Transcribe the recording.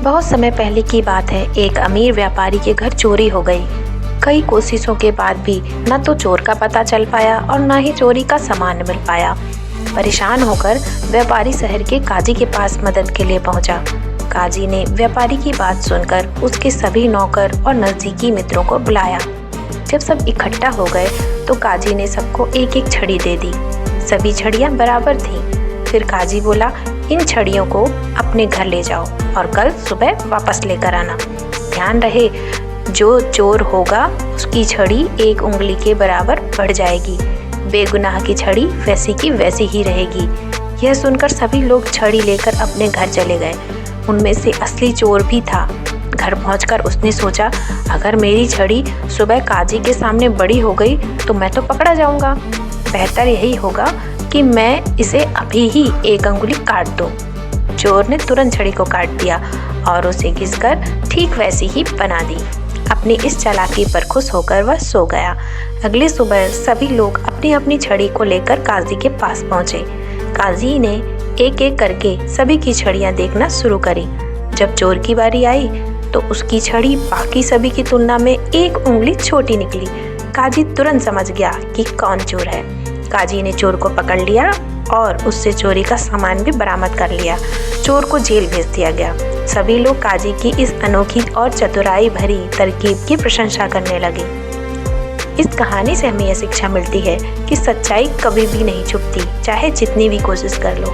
बहुत समय पहले की बात है। एक अमीर व्यापारी के घर चोरी हो गई। कई कोशिशों के बाद भी न तो चोर का पता चल पाया और न ही चोरी का सामान मिल पाया। परेशान होकर व्यापारी शहर के काजी के पास मदद के लिए पहुंचा। काजी ने व्यापारी की बात सुनकर उसके सभी नौकर और नजदीकी मित्रों को बुलाया। जब सब इकट्ठा हो गए तो काजी ने सबको एक एक छड़ी दे दी। सभी छड़ियां बराबर थीं। फिर काजी बोला, इन छड़ियों को अपने घर ले जाओ और कल सुबह वापस लेकर आना। ध्यान रहे, जो चोर होगा उसकी छड़ी एक उंगली के बराबर बढ़ जाएगी। बेगुनाह की छड़ी वैसी की वैसी ही रहेगी। यह सुनकर सभी लोग छड़ी लेकर अपने घर चले गए। उनमें से असली चोर भी था। घर पहुंचकर उसने सोचा, अगर मेरी छड़ी सुबह काजी के सामने बड़ी हो गई तो मैं तो पकड़ा जाऊंगा। बेहतर यही होगा कि मैं इसे अभी ही एक अंगुली काट दूं। चोर ने तुरंत छड़ी को काट दिया और उसे घिसकर ठीक वैसी ही बना दी। अपनी इस चालाकी पर खुश होकर वह सो गया। अगली सुबह सभी लोग अपनी अपनी छड़ी को लेकर काजी के पास पहुंचे। काजी ने एक एक करके सभी की छड़ियां देखना शुरू करी। जब चोर की बारी आई तो उसकी छड़ी बाकी सभी की तुलना में एक उंगली छोटी निकली। काजी तुरंत समझ गया कि कौन चोर है। काजी ने चोर को पकड़ लिया और उससे चोरी का सामान भी बरामद कर लिया। चोर को जेल भेज दिया गया। सभी लोग काजी की इस अनोखी और चतुराई भरी तरकीब की प्रशंसा करने लगे। इस कहानी से हमें यह शिक्षा मिलती है कि सच्चाई कभी भी नहीं छुपती, चाहे जितनी भी कोशिश कर लो।